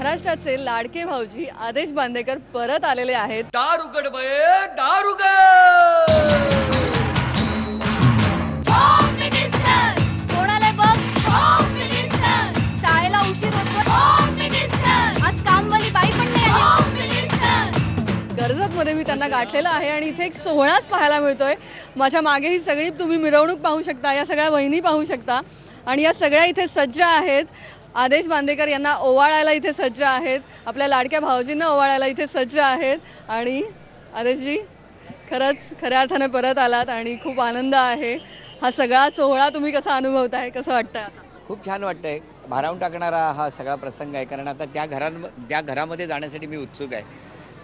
महाराष्ट्राचे लाडके भाऊजी आदेश बांदेकर परत आलेले आहेत। दार उघड बये, दार उघड। कोणाला बघ, होम मिनिस्टर। शाळेला उशीर होतो, होम मिनिस्टर। आज कामवाली बाई पण नाही आली, होम मिनिस्टर। कर्जतमध्ये मी त्यांना गाठलेलं आहे आणि इथे एक सोहळाच पाहायला मिळतोय। माझ्या मागे ही सगळी तुम्ही मिरवणूक पाहू शकता, या सगळ्या वहिनी पाहू शकता आणि या सगळ्या इथे सज्ज आहेत। आदेश बांदेकर यांना ओवाळायला इथे सज्ज आहेत, आपल्या लाडक्या भाऊजींना ओवाळायला इथे सज्ज आहेत। आणि आदेशजी खरंच खऱ्या अर्थाने परत आलात आणि खूप आनंद आहे। हा सगळा सोहळा तुम्ही कसा अनुभवताय, कसं वाटतंय आता? खूप छान वाटतंय। भारावून टाकणारा हा सगळा प्रसंग आहे, कारण आता त्या घरामध्ये जाण्यासाठी मी उत्सुक आहे।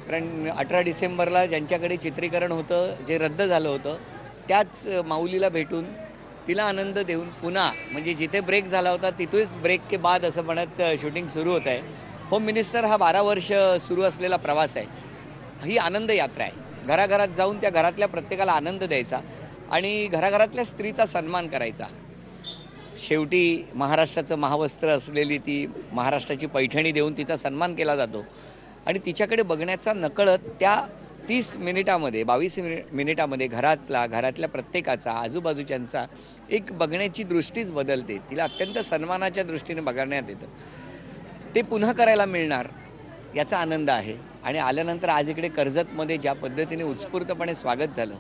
कारण 18 डिसेंबरला ज्यांच्याकडे चित्रीकरण होतं, जे रद्द झालं होतं, त्याच माऊलीला भेटून तिला आनंद देऊन पुन्हा म्हणजे जिथे ब्रेक झाला होता तिथेच ब्रेक के बाद असं म्हणत शूटिंग सुरू होत आहे। होम मिनिस्टर हा 12 वर्ष सुरू असलेला प्रवास आहे। ही आनंद यात्रा आहे। घराघरात जाऊन त्या घरातल्या प्रत्येकाला आनंद द्यायचा आणि घराघरातल्या स्त्रीचा सन्मान करायचा। शेवटी महाराष्ट्राचं महावस्त्र असलेली ती महाराष्ट्राची पैठणी देऊन तिचा सन्मान केला जातो आणि तिच्याकडे बघण्याचा नकळत त्या 30 मिनिटामध्ये 22 मिनिटामध्ये घरातल्या प्रत्येकाचा आजूबाजूच्यांचा एक बघण्याची दृष्टीच बदलते। तिला अत्यंत सन्मानाच्या दृष्टीने बघण्यात येतं। ते पुन्हा करायला मिळणार याचा आनंद आहे। आणि आल्यानंतर आज इकडे कर्जतमध्ये ज्या पद्धतीने उत्स्फूर्तपणे स्वागत झालं,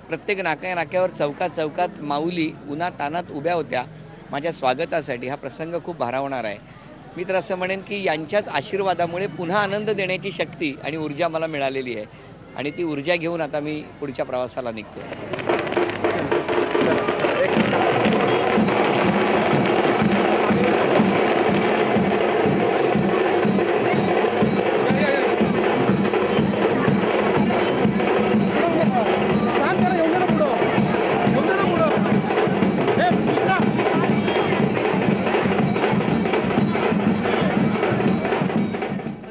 प्रत्येक नाक्यावर चौकात माऊली उन्हातानात उभ्या होत्या माझ्या स्वागतासाठी। हा प्रसंग खूप भारावणार आहे। मी तर असं म्हणेन की यांच्याच आशीर्वादामुळे पुन्हा आनंद देण्याची शक्ती आणि ऊर्जा मला मिळालेली आहे आणि ती ऊर्जा घेऊन आता मी पुढच्या प्रवासाला निघतोय।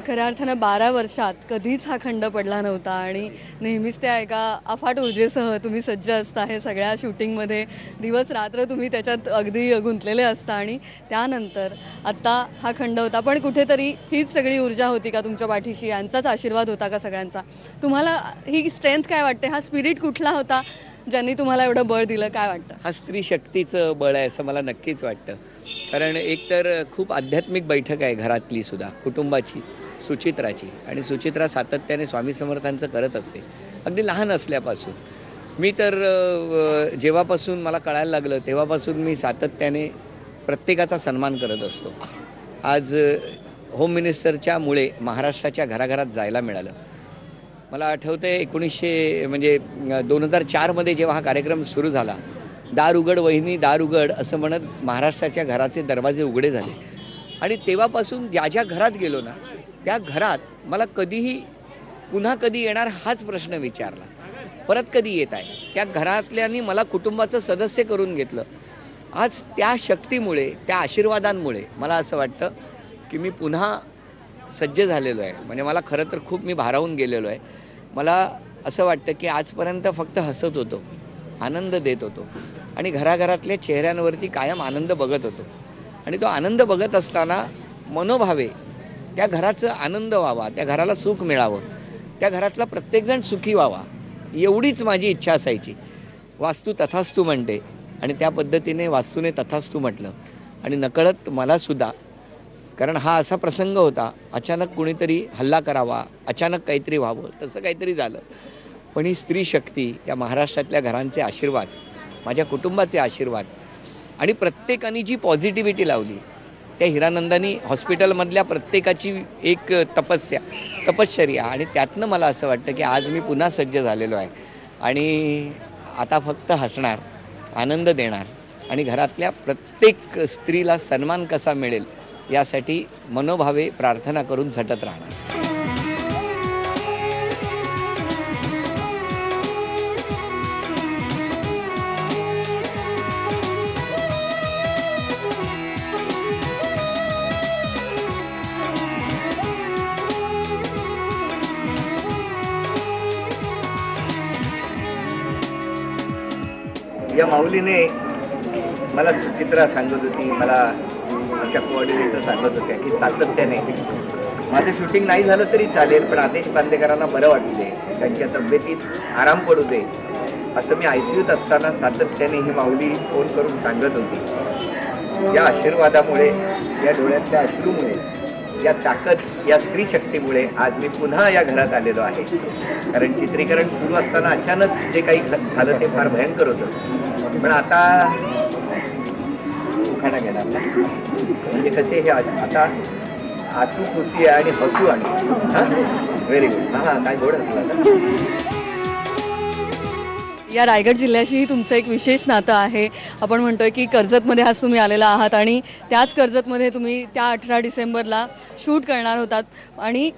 खऱ्या अर्थानं 12 वर्षात कधीच हा खंड पडला नव्हता आणि नेहमीच त्या एका अफाट ऊर्जेसह तुम्ही सज्ज असता। हे सगळ्या शूटिंगमध्ये दिवस रात्र तुम्ही त्याच्यात अगदी गुंतलेले असता आणि त्यानंतर आत्ता हा खंड होता, पण कुठेतरी हीच सगळी ऊर्जा होती का तुमच्या पाठीशी? यांचाच आशीर्वाद होता का सगळ्यांचा? तुम्हाला ही स्ट्रेंथ काय वाटते? हा स्पिरिट कुठला होता ज्यांनी तुम्हाला एवढं बळ दिलं, काय वाटतं? हा स्त्री शक्तीचं बळ आहे असं मला नक्कीच वाटतं। कारण एकतर खूप आध्यात्मिक बैठक आहे घरातली सुद्धा, कुटुंबाची, सुचित्राची। आणि सुचित्रा सातत्याने स्वामी समर्थांचं करत असते अगदी लहान असल्यापासून। मी तर जेव्हापासून मला कळायला लागलं तेव्हापासून मी सातत्याने प्रत्येकाचा सन्मान करत असतो। आज होम मिनिस्टरच्यामुळे महाराष्ट्राच्या घराघरात जायला मिळालं। मला आठवतं आहे 2004मध्ये जेव्हा हा कार्यक्रम सुरू झाला, दार उघड वहिनी दार उघड असं म्हणत महाराष्ट्राच्या घराचे दरवाजे उघडे झाले आणि तेव्हापासून ज्या घरात गेलो ना त्या घरात मला कधीही पुन्हा कधी येणार हाच प्रश्न विचारला, परत कधी येत आहे। त्या घरातल्यांनी मला कुटुंबाचं सदस्य करून घेतलं। आज त्या शक्तीमुळे, त्या आशीर्वादांमुळे मला असं वाटतं की मी पुन्हा सज्ज झालेलो आहे। म्हणजे मला खरं तर खूप मी भारावून गेलेलो आहे। मला असं वाटतं की आजपर्यंत फक्त हसत होतो, आनंद देत होतो आणि घराघरातल्या चेहऱ्यांवरती कायम आनंद बघत होतो आणि तो आनंद बघत असताना मनोभावे त्या घराचा आनंद व्हावा, त्या घराला सुख मिळावं, त्या घरातला प्रत्येकजण सुखी व्हावा, एवढीच माझी इच्छा असायची। वास्तू तथास्तू म्हणते आणि त्या पद्धतीने वास्तूने तथास्तू म्हटलं आणि नकळत मलासुद्धा, कारण हा असा प्रसंग होता, अचानक कुणीतरी हल्ला करावा, अचानक काहीतरी व्हावं, तसं काहीतरी झालं। पण ही स्त्री शक्ती, या महाराष्ट्रातल्या घरांचे आशीर्वाद, माझ्या कुटुंबाचे आशीर्वाद आणि प्रत्येकाने जी पॉझिटिव्हिटी लावली, त्या हिरानंदानी हॉस्पिटलमधल्या प्रत्येकाची एक तपश्चर्या आणि त्यातनं मला असं वाटतं की आज मी पुन्हा सज्ज झालेलो आहे आणि आता फक्त हसणार, आनंद देणार आणि घरातल्या प्रत्येक स्त्रीला सन्मान कसा मिळेल यासाठी मनोभावे प्रार्थना करून झटत राहणार। या माऊलीने मला सुचित्रा सांगत होती, मला आमच्या कोऑर्डिनेटर सांगत होत्या की सातत्याने माझं शूटिंग नाही झालं तरी चालेल, पण आदेश बांदेकरांना बरं वाटू दे, त्यांच्या तब्येतीत आराम पडू दे, असं मी ICUत असताना सातत्याने ही माऊली फोन करून सांगत होती. या आशीर्वादामुळे, या डोळ्यातल्या अश्रूमुळे, या ताकद, या स्त्री शक्तीमुळे आज मी पुन्हा या घरात आलेलो आहे. कारण चित्रीकरण सुरू असताना अचानक जे काही झालं ते फार भयंकर होतं, पण आता उखाणा घेणार ना, म्हणजे कसे हे आता आसू खुशी आहे आणि हसू आणि हां व्हेरी गुड. हां काय गोड हसला. या रायगड जिल्ह्याशीही तुमचं एक विशेष नातं आहे. आपण म्हणतोय की कर्जतमध्ये आज तुम्ही आलेला आहात आणि त्याच कर्जतमध्ये तुम्ही त्या 18 डिसेंबरला शूट करणार होतात आणि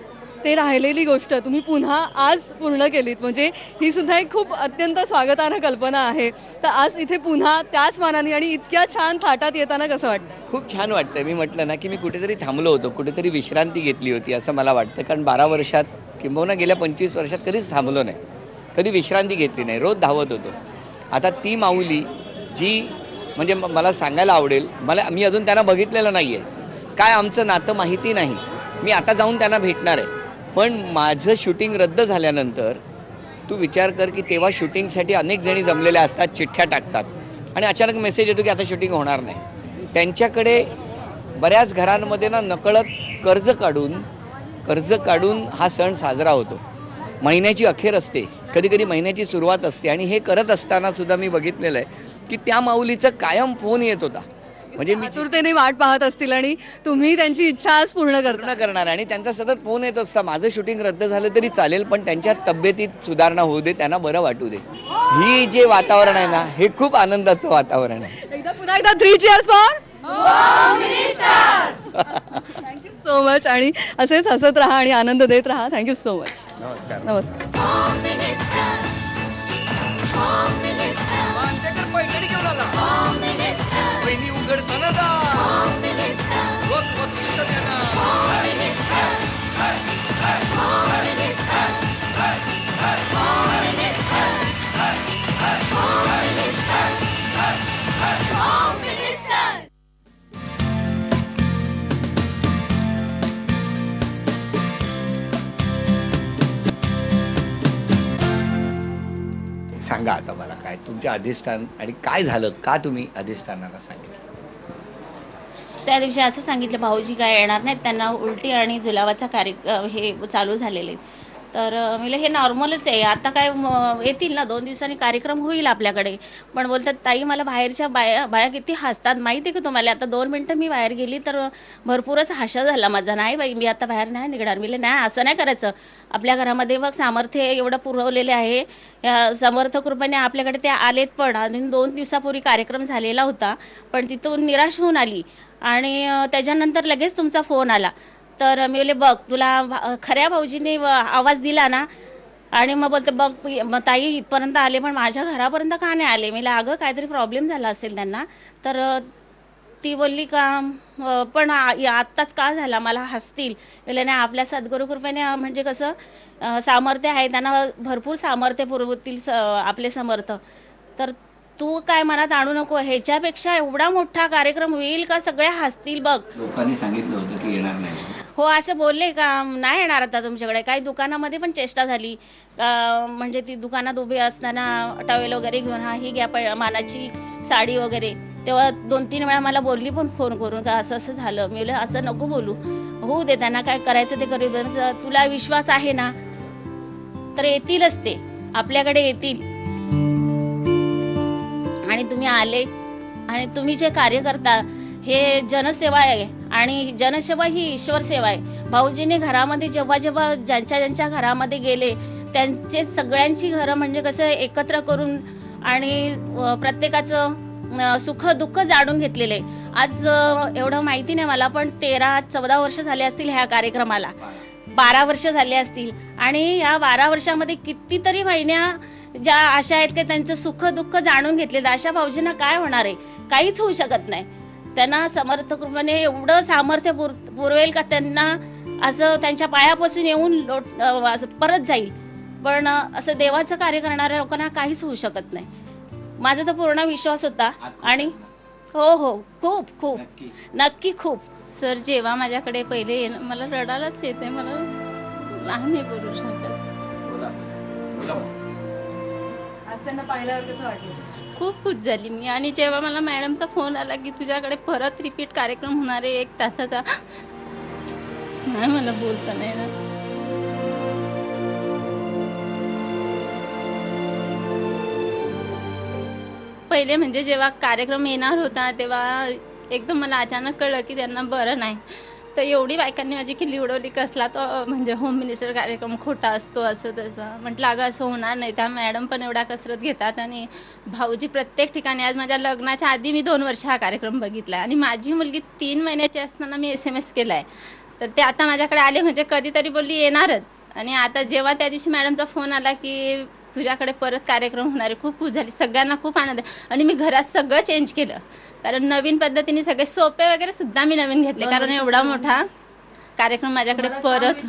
ते राहिलेली गोष्ट तुम्ही पुन्हा आज पूर्ण केलीत. म्हणजे ही सुद्धा एक खूप अत्यंत स्वागतार्ह कल्पना आहे. तर आज इथे पुन्हा त्याच मानाने आणि इतक्या छान थाटात येताना कसं वाटतं? खूप छान वाटतं. मी म्हटलं ना की मी कुठेतरी थांबलो होतो, कुठेतरी विश्रांती घेतली होती असं मला वाटतं. कारण 12 वर्षात किंबहुना गेल्या 25 वर्षात कधीच थांबलो नाही, कधी विश्रांती घेतली नाही, रोज धावत होतो. आता ती माऊली जी म्हणजे मला सांगायला आवडेल, मी अजून त्यांना बघितलेलं नाही आहे, काय आमचं नातं माहिती नाही. मी आता जाऊन त्यांना भेटणार आहे. पण माझं शूटिंग रद्द झाल्यानंतर तू विचार कर की तेव्हा शूटिंगसाठी अनेक जणी जमलेल्या असतात, चिठ्ठ्या टाकतात आणि अचानक मेसेज येतो की आता शूटिंग होणार नाही. त्यांच्याकडे बऱ्याच घरांमध्ये ना नकळत कर्ज काढून हा सण साजरा होतो. महिन्याची अखेर असते, कधी कधी महिन्याची सुरुवात असते आणि हे करत असताना सुद्धा मी बघितलेलं आहे की त्या माऊलीचा कायम फोन येत होता. म्हणजे मी आतुरतेने वाट पाहत असतील आणि तुम्ही त्यांची इच्छा आज पूर्ण करणार आणि त्यांचा सतत फोन येत असता, माझं शूटिंग रद्द झालं तरी चालेल पण त्यांच्या तब्येतीत सुधारणा होऊ दे, त्यांना बरं वाटू दे. ही जे वातावरण आहे ना, हे खूप आनंदाचं वातावरण आहे. पुन्हा एकदा 3 cheers for thank you so much आणि असेच हसत राहा आणि आनंद देत राहा. Thank you so much. नमस्कार. बांदेकर पैठणी घेऊन आला, वहिनी उघडताना दा रोज बक्षीस देणार. सांगा आता मला काय तुमचे अधिष्ठान आणि काय झालं, का तुम्ही अधिष्ठानाला सांगितलं? त्या दिवशी असं सांगितलं भाऊजी काय येणार नाहीत, त्यांना उलटी आणि जुलाबाचा हे चालू झालेले. तर मी हे नॉर्मलच आहे, आता काय येतील ना 2 दिवसांनी कार्यक्रम होईल आपल्याकडे. पण बोलतात ताई मला बाहेरच्या बाया किती हसतात माहिती आहे का तुम्हाला. आता 2 मिनटं मी बाहेर गेली तर भरपूरच हाशा झाला माझा. नाही बाई मी आता बाहेर नाही निघणार. मी नाही असं नाही करायचं. आपल्या घरामध्ये बघ सामर्थ्य एवढं पुरवलेले आहे, समर्थ कृपेने आपल्याकडे ते आलेत. पण आणि 2 दिवसापूर्वी कार्यक्रम झालेला होता पण तिथून निराश होऊन आली आणि त्याच्यानंतर लगेच तुमचा फोन आला. तर मी बोलले बघ तुला खऱ्या भाऊजीने आवाज दिला ना. आणि मग बोलते बघ मग ताई इथपर्यंत आले पण माझ्या घरापर्यंत का नाही आले. मी अगं काहीतरी प्रॉब्लेम झाला असेल त्यांना. तर ती बोलली का पण आत्ताच का झाला मला हसतील. म्हणजे नाही आपल्या सद्गुरू कृपेने म्हणजे कसं सामर्थ्य आहे, त्यांना भरपूर सामर्थ्य पुरवतील आपले समर्थ. तर तू काय मनात आणू नको, ह्याच्यापेक्षा एवढा मोठा कार्यक्रम होईल का सगळे हसतील बघ. लोकांनी सांगितलं होतं की येणार नाही. हो असं बोलले का नाही येणार आता तुमच्याकडे. काही दुकानामध्ये पण चेष्टा झाली, म्हणजे ती दुकानात उभी असताना टॉवेल वगैरे घेऊन हा ही घ्या मानाची साडी वगैरे. तेव्हा 2-3 वेळा मला बोलली पण फोन करून का असं असं झालं. मी बोलले असं नको बोलू, होऊ दे त्यांना काय करायचं ते करू. तुला विश्वास आहे ना तर येतीलच, ते आपल्याकडे येतील. आणि तुम्ही आले आणि तुम्ही जे कार्य करता हे जनसेवा आहे आणि जनसेवा ही ईश्वर सेवा आहे. भाऊजीने घरामध्ये जेव्हा जेव्हा ज्यांच्या घरामध्ये गेले त्यांचे सगळ्यांची घरं म्हणजे कसं एकत्र करून आणि प्रत्येकाचं सुख दुःख जाणून घेतलेले. आज एवढं माहिती नाही मला पण 13-14 वर्ष झाले असतील ह्या कार्यक्रमाला, 12 वर्ष झाले असतील. आणि या 12 वर्षामध्ये कितीतरी महिन्या ज्या अशा आहेत की त्यांचं सुख दुःख जाणून घेतले. अशा भाऊजींना काय होणार आहे, काहीच होऊ शकत नाही. त्यांना समर्थ कृपेने एवढं सामर्थ्य पुरवेल का त्यांना असं त्यांच्या पायापासून येऊन असं परत जाईल. पण असं देवाचं कार्य करणाऱ्या लोकांना काहीच होऊ शकत नाही. माझा तर पूर्ण विश्वास होता. आणि हो हो, खूप खूप नक्की खूप. सर जेव्हा माझ्याकडे पहिले मला रडायलाच येते, मला लहान नाही बोलू शकत. आज त्यांना पाहिल्यावर कसं वाटलं? खूप खुश झाली मी. आणि जेव्हा मला मॅडमचा फोन आला की तुझ्याकडे परत रिपीट कार्यक्रम होणार आहे 1 तासाचा, नाही मला बोलता नाही ना. पहिले म्हणजे जेव्हा कार्यक्रम येणार होता तेव्हा एकदम मला अचानक कळलं की त्यांना बरं नाही. तर एवढी बायकांनी माझी किल्ली उडवली, कसला तो म्हणजे होम मिनिस्टर कार्यक्रम खोटा असतो असं तसं. म्हटलं अगं असं होणार नाही. त्या मॅडम पण एवढा कसरत घेतात आणि भाऊजी प्रत्येक ठिकाणी. आज माझ्या लग्नाच्या आधी मी 2 वर्ष हा कार्यक्रम बघितला आणि माझी मुलगी 3 महिन्याची असताना मी SMS केला आहे. तर ते आता माझ्याकडे आले म्हणजे कधीतरी बोलली येणारच. आणि आता जेव्हा त्या दिवशी मॅडमचा फोन आला की तुझ्याकडे परत कार्यक्रम होणार आहे, खूप खुश झाली. सगळ्यांना खूप आनंद आहे. आणि मी घरात सगळं चेंज केलं, कारण नवीन पद्धतीने सगळे सोपे वगैरे सुद्धा मी नवीन घेतले, कारण एवढा मोठा कार्यक्रम माझ्याकडे परत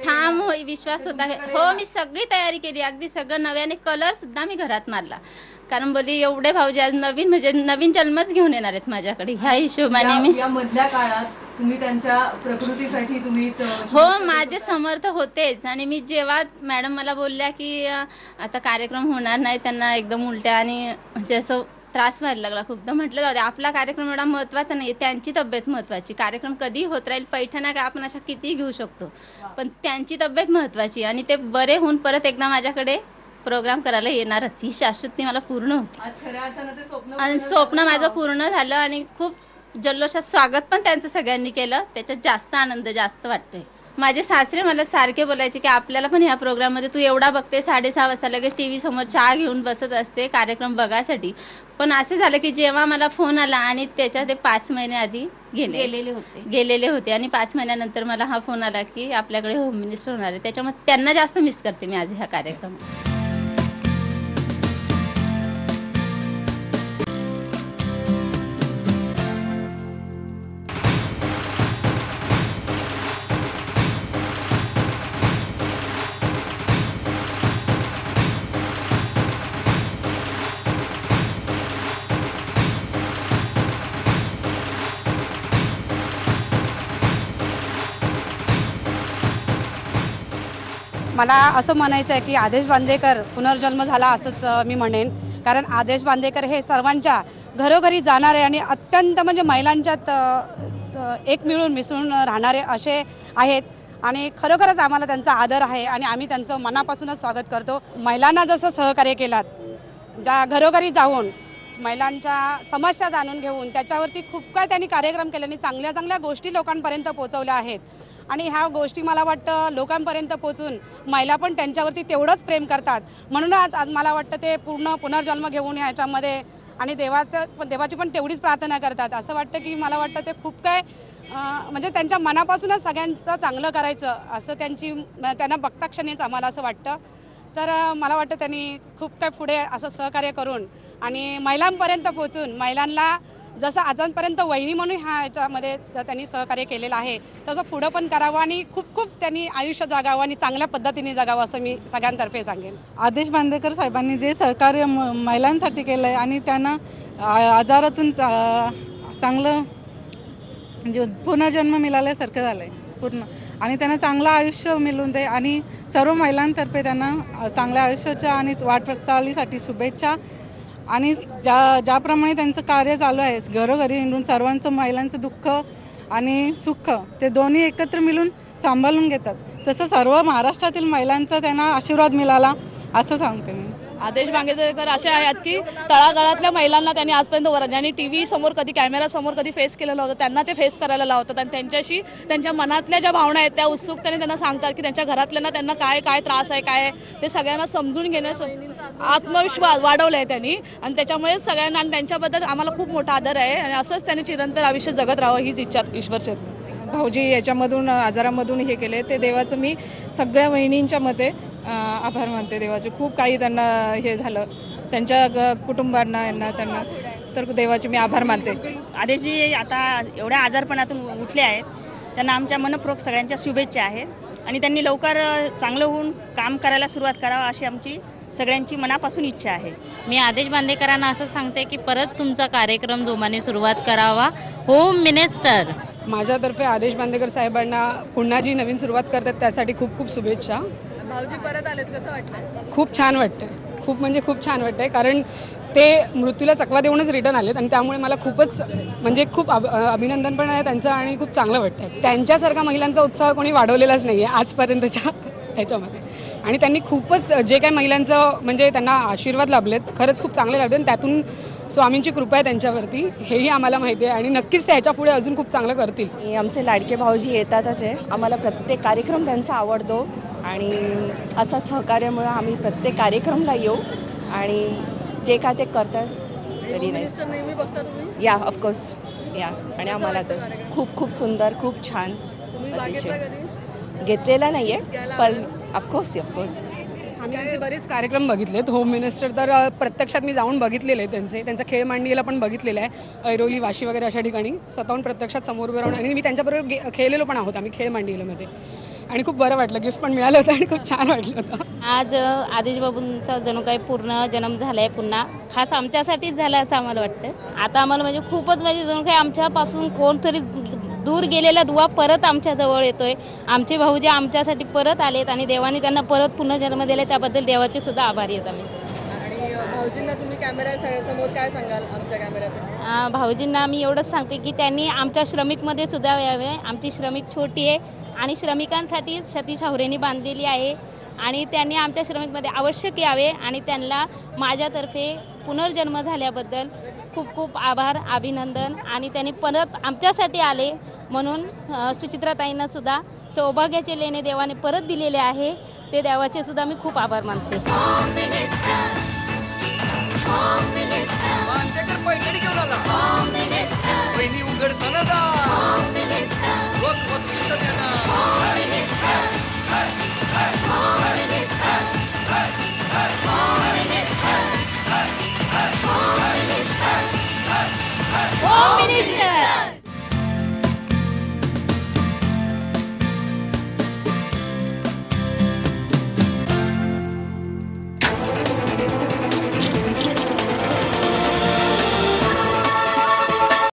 ठाम विश्वास होता. हो, मी सगळी तयारी केली, अगदी सगळं नव्याने. कलर सुद्धा मी घरात मारला, कारण बोली एवढे भाऊजी आज नवीन म्हणजे नवीन जन्मच घेऊन येणार आहेत माझ्याकडे. ह्या हिशोबाने मी या मधल्या काळात तुम्ही त्यांच्या प्रकृतीसाठी तुम्ही हो माझे समर्थ होतेच. आणि मी जेव्हा मॅडम मला बोलल्या की आता कार्यक्रम होणार नाही, त्यांना एकदम उलट्या आणि म्हणजे असं त्रास व्हायला लागला खूप, तर म्हटलं जाऊ दे, आपला कार्यक्रम एवढा महत्त्वाचा नाही आहे, त्यांची तब्येत महत्त्वाची. कार्यक्रम कधी होत राहील, पैठण्या काय आपण अशा कितीही घेऊ शकतो, पण त्यांची तब्येत महत्त्वाची. आणि ते बरे होऊन परत एकदा माझ्याकडे प्रोग्राम करायला येणारच, ही शाश्वती मला पूर्ण होती. आणि स्वप्न माझं पूर्ण झालं आणि खूप जल्लोषात स्वागत पण त्यांचं सगळ्यांनी केलं. त्याच्यात जास्त आनंद जास्त वाटतोय. माझे सासरे मला सारखे बोलायचे की आपल्याला पण ह्या प्रोग्राममध्ये तू एवढा बघते, 6:30 वाजता लगेच TV समोर चहा घेऊन बसत असते कार्यक्रम बघायसाठी. पण असे झालं की जेव्हा मला फोन आला आणि त्याच्या ते 5 महिने आधी गेलेले होते आणि 5 महिन्यानंतर मला हा फोन आला की आपल्याकडे होम मिनिस्टर होणार आहे. त्याच्यामुळे त्यांना जास्त मिस करते मी आज ह्या कार्यक्रमात. मला असं म्हणायचं आहे की आदेश बांदेकर पुनर्जन्म झाला असंच मी म्हणेन, कारण आदेश बांदेकर हे सर्वांच्या घरोघरी जाणारे आणि अत्यंत म्हणजे महिलांच्यात एक मिळून मिसळून राहणारे असे आहेत. आणि खरोखरच आम्हाला त्यांचा आदर आहे आणि आम्ही त्यांचं मनापासूनच स्वागत करतो. महिलांना जसं सहकार्य केलात, ज्या घरोघरी जाऊन महिलांच्या समस्या जाणून घेऊन त्याच्यावरती खूप काय त्यांनी कार्यक्रम केले आणि चांगल्या चांगल्या गोष्टी लोकांपर्यंत पोहोचवल्या आहेत. आणि ह्या गोष्टी मला वाटतं लोकांपर्यंत पोहोचून महिला पण त्यांच्यावरती तेवढंच प्रेम करतात. म्हणूनच आज मला वाटतं ते पुनर्जन्म घेऊन ह्याच्यामध्ये आणि देवाची पण तेवढीच प्रार्थना करतात. असं वाटतं की मला वाटतं ते खूप काय म्हणजे त्यांच्या मनापासूनच सगळ्यांचं चांगलं करायचं असं त्यांना बघता क्षणीच आम्हाला असं वाटतं. तर मला वाटतं त्यांनी खूप काय पुढे असं सहकार्य करून आणि महिलांपर्यंत पोहोचून महिलांना जसं आजपर्यंत वहिनी म्हणून ह्याच्यामध्ये त्यांनी सहकार्य केलेलं आहे तसं पुढं पण करावं आणि खूप खूप त्यांनी आयुष्य जगावं आणि चांगल्या पद्धतीने जगावं असं मी सगळ्यांतर्फे सांगेन. आदेश बांदेकर साहेबांनी जे सहकार्य महिलांसाठी केलं आहे आणि त्यांना आजारातून चांगलं म्हणजे पुनर्जन्म मिळाल्यासारखं झालं आहे पूर्ण, आणि त्यांना चांगलं आयुष्य मिळून दे आणि सर्व महिलांतर्फे त्यांना चांगल्या आयुष्याच्या आणि वाटचालीसाठी शुभेच्छा. आणि ज्याप्रमाणे त्यांचं कार्य चालू आहे घरोघरी हिंडून सर्वांचं महिलांचं दुःख आणि सुख ते दोन्ही एकत्र मिळून सांभाळून घेतात, तसं सर्व महाराष्ट्रातील महिलांचा त्यांना आशीर्वाद मिळाला असं सांगते मी. आदेश बांदेकर असे आहेत की तळागाळातल्या महिलांना त्यांनी आजपर्यंत ज्यांनी TV समोर कधी कॅमेरासमोर कधी फेस केलेलं होतं त्यांना ते फेस करायला लावतात आणि त्यांच्याशी त्यांच्या मनातल्या ज्या भावना आहेत त्या उत्सुकतेने त्यांना सांगतात की त्यांच्या घरातल्यांना त्यांना काय काय त्रास आहे काय ते सगळ्यांना समजून घेण्यास आत्मविश्वास वाढवला आहे त्यांनी. आणि त्याच्यामुळे सगळ्यांना आणि त्यांच्याबद्दल आम्हाला खूप मोठा आदर आहे आणि असंच त्यांनी चिरंतन आयुष्य जगत राहावं हीच इच्छा ईश्वरचरणी. भाऊजी याच्यामधून आजारामधून हे केले ते देवाचं मी सगळ्या वहिनींच्या मते आभार मानते देवाचे. खूप काही त्यांना हे झालं त्यांच्या कुटुंबांना त्यांना तर देवाचे मी आभार मानते. आदेशजी आता एवढ्या आजारपणातून उठले आहेत, त्यांना आमच्या मनपूर्वक सगळ्यांच्या शुभेच्छा आहेत आणि त्यांनी लवकर चांगलं होऊन काम करायला सुरुवात करावं अशी आमची सगळ्यांची मनापासून इच्छा आहे. मी आदेश बांदेकरांना असं सांगते की परत तुमचा कार्यक्रम जोमाने सुरुवात करावा. Home minister. माझ्यातर्फे आदेश बांदेकर साहेबांना पुन्हा जी नवीन सुरुवात करतात त्यासाठी खूप खूप शुभेच्छा. भाऊजी परत आलेत, कसं वाटलं? खूप छान वाटतं, खूप म्हणजे खूप छान वाटतंय, कारण ते मृत्यूला चकवा देऊनच रिटर्न आलेत आणि त्यामुळे मला खूपच म्हणजे खूप अभिनंदन पण आहे त्यांचं आणि खूप चांगलं वाटतं. त्यांच्यासारखा महिलांचा उत्साह कोणी वाढवलेलाच नाही आहे आजपर्यंतच्या ह्याच्यामध्ये आणि त्यांनी खूपच जे काही महिलांचं म्हणजे त्यांना आशीर्वाद लाभलेत खरंच खूप चांगले लाभले आणि त्यातून स्वामींची कृपा आहे त्यांच्यावरती हेही आम्हाला माहिती आहे आणि नक्कीच ते ह्याच्या पुढे अजून खूप चांगलं करतील. आमचे लाडके भाऊजी येतातच आहे. आम्हाला प्रत्येक कार्यक्रम त्यांचा आवडतो आणि असा सहकार्यामुळे आम्ही प्रत्येक कार्यक्रमला येऊ आणि जे काय ते करतात व्हेरी नाईस. नेहमी बघता तुम्ही? या ऑफकोर्स या आणि आम्हाला तर खूप खूप सुंदर खूप छान. तुम्ही बागेतला कधी? घेतलेला नाही आहे पण ऑफकोर्स ऑफकोर्स आम्ही त्यांचे बरेच कार्यक्रम बघितलेत. होम मिनिस्टर तर प्रत्यक्षात मी जाऊन बघितलेले आहेत त्यांचा खेळ मांडणीला पण बघितलेलं आहे. ऐरोली वाशी वगैरे अशा ठिकाणी स्वतःहून प्रत्यक्षात समोर उभं राहून आणि मी त्यांच्याबरोबर खेळलेलो पण आहोत आम्ही खेळ मांडणीमध्ये आणि खूप बरं वाटलं. गिफ्ट पण मिळालं होतं आणि खूप छान वाटलं होतं. आज आदेश बाबूंचा जणू काही पूर्ण जन्म झाला आहे पुन्हा खास आमच्यासाठीच झाला असं आम्हाला वाटतं. आता आम्हाला म्हणजे खूपच म्हणजे जणू काही आमच्यापासून कोणतरी दूर गेलेला दुवा परत आमच्या जवळ येतोय. आमचे भाऊ जे आमच्यासाठी परत आलेत आणि देवाने त्यांना परत पुनर्जन्म दिला त्याबद्दल देवाचे सुद्धा आभारी आहेत आम्ही. आणि भाऊजींना तुम्ही कॅमेऱ्यासमोर काय सांगाल आमच्या कॅमेऱ्यात? भाऊजींना मी एवढंच सांगते की त्यांनी आमच्या श्रमिकमध्ये सुद्धा यावे. आमची श्रमिक छोटी आहे आणि श्रमिकांसाठी सतीश हावरेंनी बांधलेली आहे आणि त्यांनी आमच्या श्रमिकमध्ये आवश्यक यावे आणि त्यांना माझ्यातर्फे पुनर्जन्म झाल्याबद्दल खूप खूप आभार अभिनंदन आणि त्यांनी परत आमच्यासाठी आले म्हणून सुचित्राताईंना सुद्धा सौभाग्याचे लेणे देवाने परत दिलेले आहे ते देवाचे सुद्धा मी खूप आभार मानते.